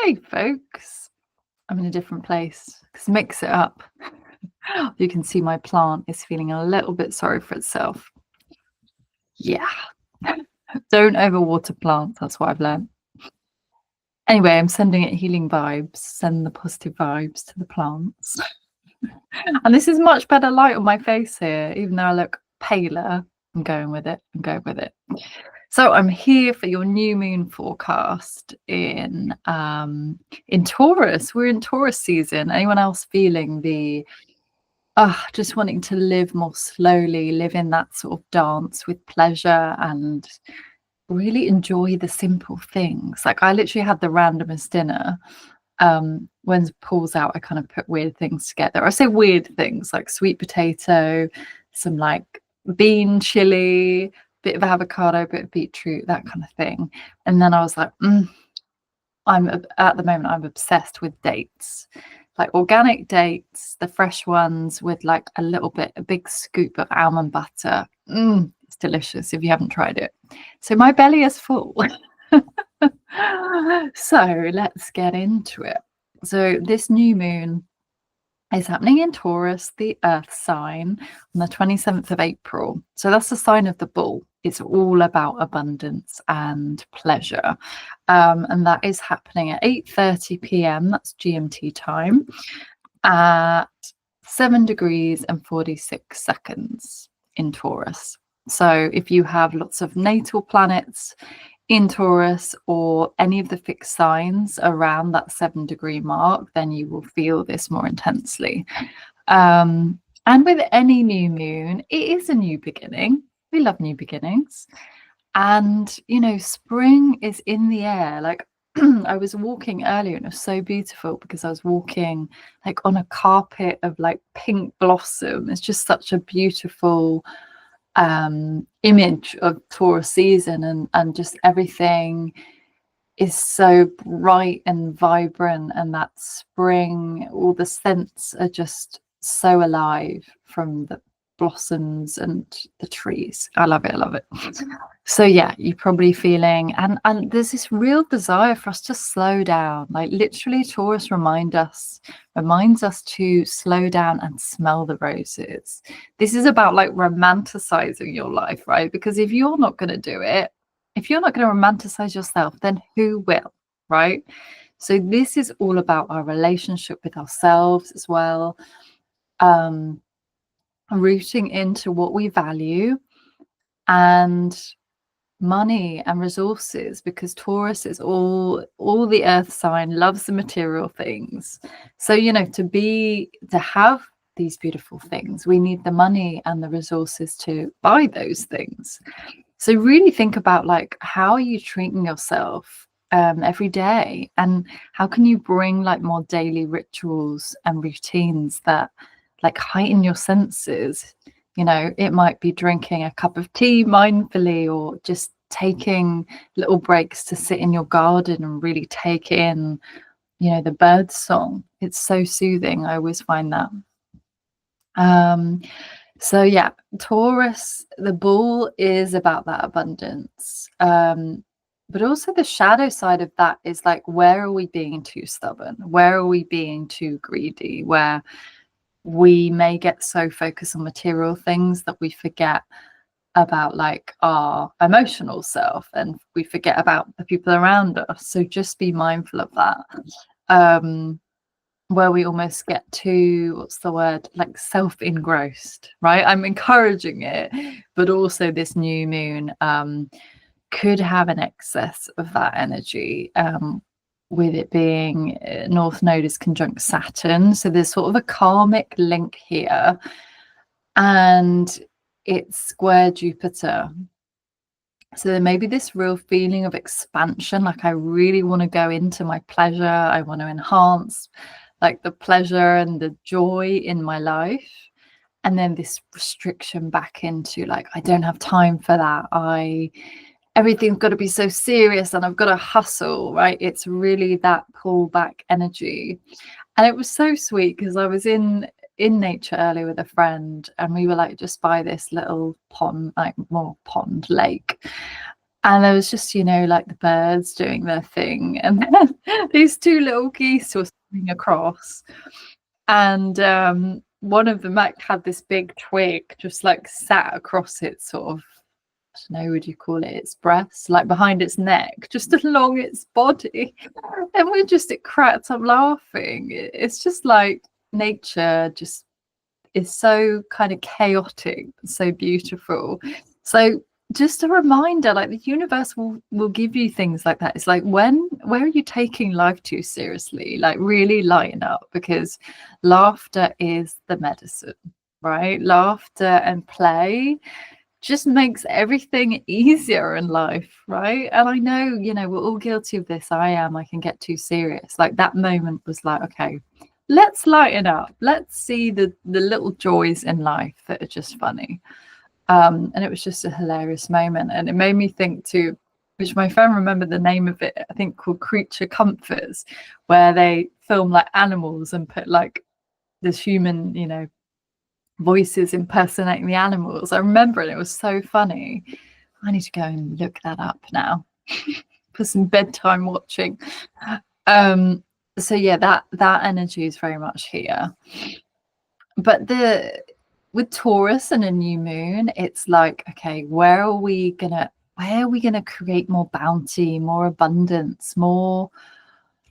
Hey folks, I'm in a different place because mix it up. You can see my plant is feeling a little bit sorry for itself. Yeah, don't overwater plants, that's what I've learned. Anyway, I'm sending it healing vibes, send the positive vibes to the plants. And this is much better light on my face here, even though I look paler. I'm going with it, I'm going with it. So I'm here for your new moon forecast in Taurus. We're in Taurus season. Anyone else feeling the just wanting to live more slowly, live in that sort of dance with pleasure and really enjoy the simple things? Like I literally had the randomest dinner. When Paul's out, I kind of put weird things together. I say weird things like sweet potato, some like bean chili, bit of avocado, bit of beetroot, that kind of thing. And then I was like, at the moment I'm obsessed with dates, like organic dates, the fresh ones with like a big scoop of almond butter. It's delicious if you haven't tried it. So my belly is full. So let's get into it. So this new moon is happening in Taurus, the earth sign, on the 27th of April. So that's the sign of the bull. It's all about abundance and pleasure. And that is happening at 8:30 p.m. That's GMT time at 7 degrees and 46 seconds in Taurus. So if you have lots of natal planets in Taurus or any of the fixed signs around that 7-degree mark, then you will feel this more intensely. And with any new moon, it is a new beginning. We love new beginnings. And, you know, spring is in the air. Like I was walking earlier and it was so beautiful because I was walking like on a carpet of like pink blossom. It's just such a beautiful image of Taurus season, and just everything is so bright and vibrant, and that spring, all the scents are just so alive from the blossoms and the trees. I love it, I love it. So yeah, you're probably feeling, and there's this real desire for us to slow down. Like literally Taurus reminds us to slow down and smell the roses. This is about like romanticizing your life, right? Because if you're not going to do it, if you're not going to romanticize yourself, then who will, right? So this is all about our relationship with ourselves as well, rooting into what we value and money and resources, because Taurus is all the earth sign, loves the material things. So, you know, to have these beautiful things, we need the money and the resources to buy those things. So really think about like, how are you treating yourself every day, and how can you bring like more daily rituals and routines that like heighten your senses? You know, it might be drinking a cup of tea mindfully, or just taking little breaks to sit in your garden and really take in, you know, the bird song. It's so soothing. I always find that. So yeah, Taurus, the bull is about that abundance. But also the shadow side of that is like, where are we being too stubborn? Where are we being too greedy? Where we may get so focused on material things that we forget about like our emotional self, and we forget about the people around us. So just be mindful of that. Where we almost get too, what's the word, like self-engrossed, right? I'm encouraging it, but also this new moon could have an excess of that energy, with it being North Node is conjunct Saturn. So there's sort of a karmic link here, and it's square Jupiter. So there may be this real feeling of expansion, like I really want to go into my pleasure. I want to enhance like the pleasure and the joy in my life. And then this restriction back into like, I don't have time for that. Everything's got to be so serious and I've got to hustle, right? It's really that pullback energy. And it was so sweet because I was in nature earlier with a friend, and we were like just by this little pond, like more pond lake, And there was just, like the birds doing their thing, and then these two little geese were swimming across, and one of them like had this big twig just like sat across its sort of, I don't know, would you call it, its breast, like behind its neck, just along its body. And it cracked up laughing. It's just like nature just is so kind of chaotic, so beautiful. So just a reminder, like the universe will give you things like that. It's like, where are you taking life too seriously? Like really lighten up, because laughter is the medicine, right? Laughter and play just makes everything easier in life, right? And I know, we're all guilty of this. I can get too serious. Like that moment was like, okay, let's lighten up. Let's see the little joys in life that are just funny. And it was just a hilarious moment. And it made me think too, which my friend remembered the name of it, I think called Creature Comforts, where they film like animals and put like this human, voices impersonating the animals. I remember it. It was so funny. I need to go and look that up now for some bedtime watching. So yeah, that energy is very much here. But with Taurus and a new moon, it's like, okay, where are we gonna create more bounty, more abundance, more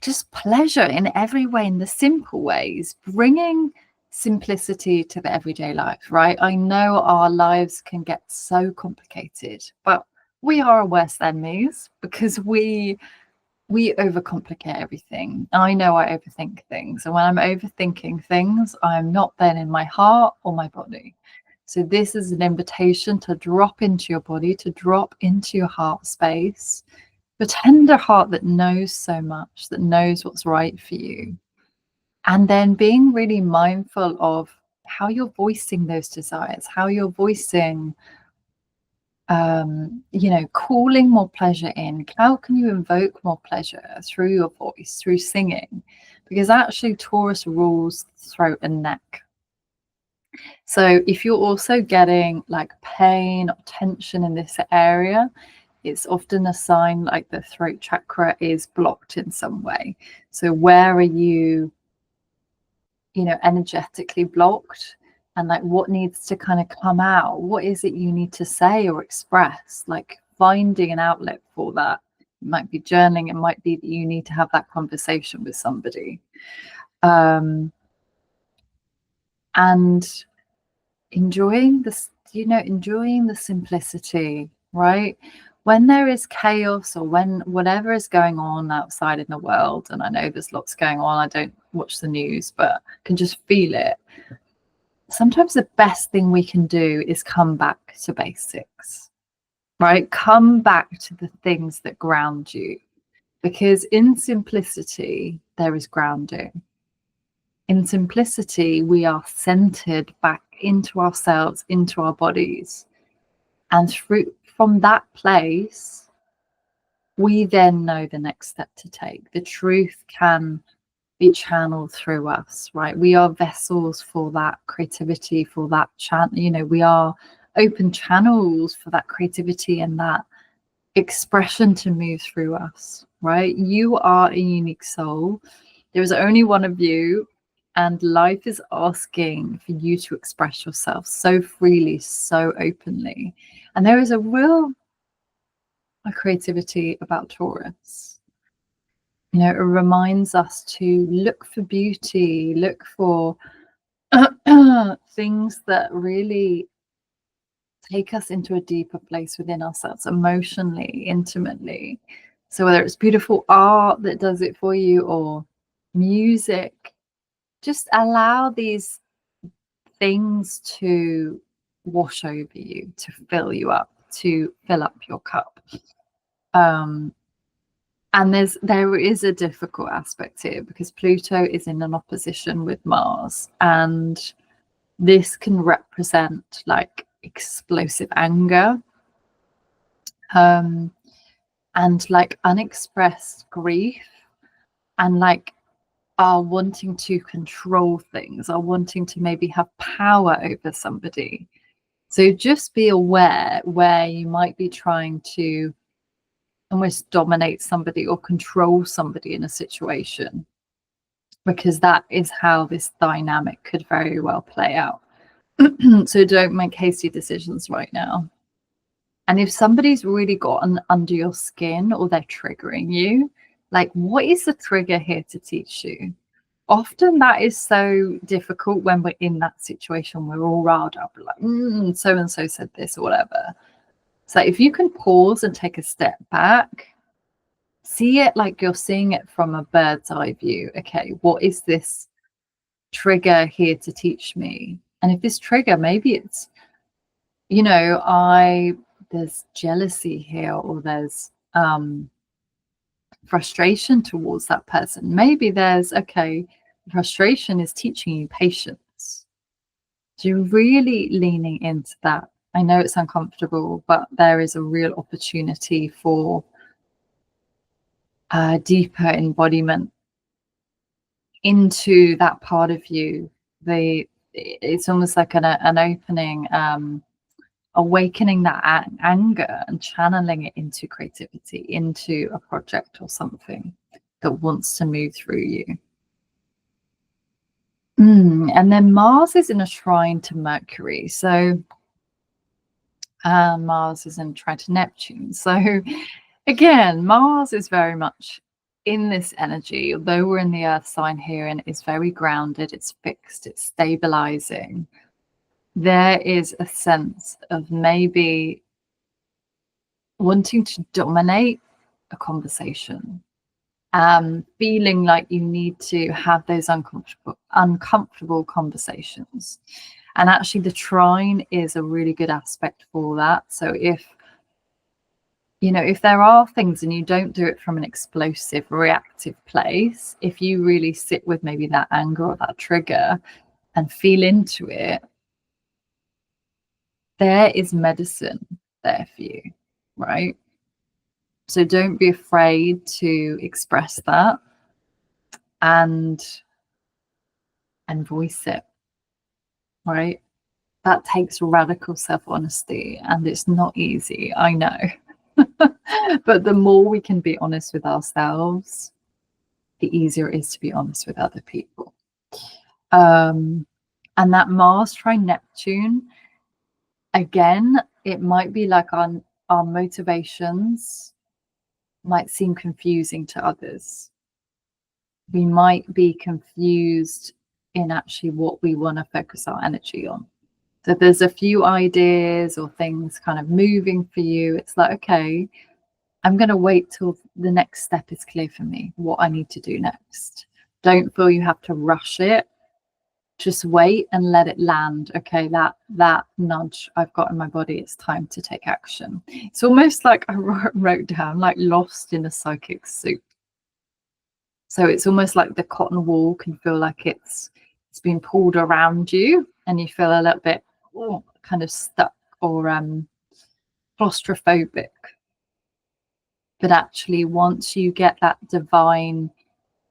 just pleasure in every way, in the simple ways, bringing simplicity to the everyday life, right? I know our lives can get so complicated, but we are our worst enemies because we overcomplicate everything. I know I overthink things, and when I'm overthinking things, I'm not then in my heart or my body. So this is an invitation to drop into your body, to drop into your heart space, the tender heart that knows so much, that knows what's right for you. And then being really mindful of how you're voicing those desires, how you're voicing, calling more pleasure in. How can you invoke more pleasure through your voice, through singing? Because actually Taurus rules throat and neck. So if you're also getting like pain or tension in this area, it's often a sign like the throat chakra is blocked in some way. So where are you, energetically blocked? And like what needs to kind of come out? What is it you need to say or express? Like finding an outlet for that. It might be journaling. It might be that you need to have that conversation with somebody. And enjoying this, enjoying the simplicity, right? When there is chaos, or when whatever is going on outside in the world, and I know there's lots going on, I don't watch the news, but can just feel it. Sometimes the best thing we can do is come back to basics, right? Come back to the things that ground you, because in simplicity, there is grounding. In simplicity, we are centered back into ourselves, into our bodies. And from that place, we then know the next step to take. The truth can be channeled through us, right? We are vessels for that creativity, for that channel. We are open channels for that creativity and that expression to move through us, right? You are a unique soul. There is only one of you, and life is asking for you to express yourself so freely, so openly. And there is a real creativity about Taurus. It reminds us to look for beauty, look for things that really take us into a deeper place within ourselves, emotionally, intimately. So whether it's beautiful art that does it for you, or music, just allow these things to wash over you, to fill you up, to fill up your cup. And there is a difficult aspect here, because Pluto is in an opposition with Mars, and this can represent like explosive anger, and like unexpressed grief, and like are wanting to control things, are wanting to maybe have power over somebody. So just be aware where you might be trying to almost dominate somebody or control somebody in a situation, because that is how this dynamic could very well play out. So don't make hasty decisions right now. And if somebody's really gotten under your skin or they're triggering you, like, what is the trigger here to teach you? Often that is so difficult when we're in that situation. We're all riled up, like, so and so said this or whatever. So if you can pause and take a step back, see it like you're seeing it from a bird's eye view. Okay, what is this trigger here to teach me? And if this trigger, maybe it's, you know, there's jealousy here, or there's frustration towards that person. Maybe there's, okay, frustration is teaching you patience. So you're really leaning into that. I know it's uncomfortable, but there is a real opportunity for deeper embodiment into that part of you. It's almost like an opening, awakening that anger and channeling it into creativity, into a project or something that wants to move through you. And then Mars is in a trine to Mercury. So Mars is in a trine to Neptune. So again, Mars is very much in this energy, although we're in the earth sign here, and it's very grounded, it's fixed, it's stabilizing. There is a sense of maybe wanting to dominate a conversation, feeling like you need to have those uncomfortable conversations. And actually the trine is a really good aspect for that. So if, you know, if there are things and you don't do it from an explosive, reactive place, if you really sit with maybe that anger or that trigger and feel into it, there is medicine there for you, right? So don't be afraid to express that and voice it, right? That takes radical self-honesty, and it's not easy, I know. But the more we can be honest with ourselves, the easier it is to be honest with other people. And that Mars trine Neptune, again, it might be like our motivations might seem confusing to others. We might be confused in actually what we want to focus our energy on. So there's a few ideas or things kind of moving for you. It's like, okay, I'm going to wait till the next step is clear for me, what I need to do next. Don't feel you have to rush it. Just wait and let it land. Okay, that nudge I've got in my body, it's time to take action. It's almost like I wrote down, like lost in a psychic soup. So it's almost like the cotton wool can feel like it's been pulled around you, and you feel a little bit kind of stuck or claustrophobic. But actually, once you get that divine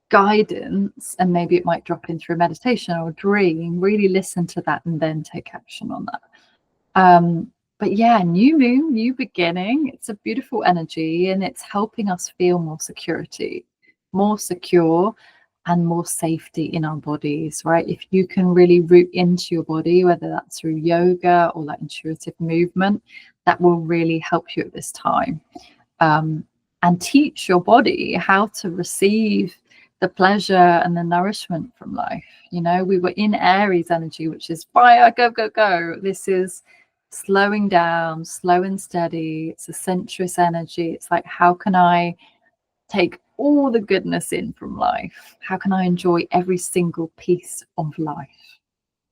guidance, and maybe it might drop in through meditation or dream, really listen to that and then take action on that. But yeah, new moon, new beginning, it's a beautiful energy, and it's helping us feel more secure and more safety in our bodies, right? If you can really root into your body, whether that's through yoga or like intuitive movement, that will really help you at this time. And teach your body how to receive the pleasure and the nourishment from life. You know, we were in Aries energy, which is fire, go, go, go. This is slowing down, slow and steady. It's a sensuous energy. It's like, how can I take all the goodness in from life? How can I enjoy every single piece of life?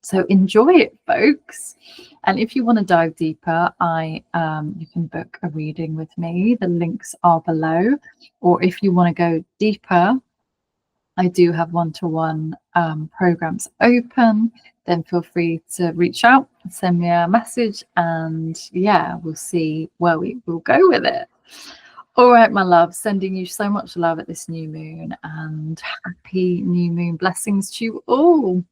So enjoy it, folks. And if you want to dive deeper, you can book a reading with me. The links are below. Or if you want to go deeper, I do have one-to-one programs open. Then feel free to reach out, send me a message, and yeah, we'll see where we will go with it. All right, my love, sending you so much love at this new moon, and happy new moon blessings to you all.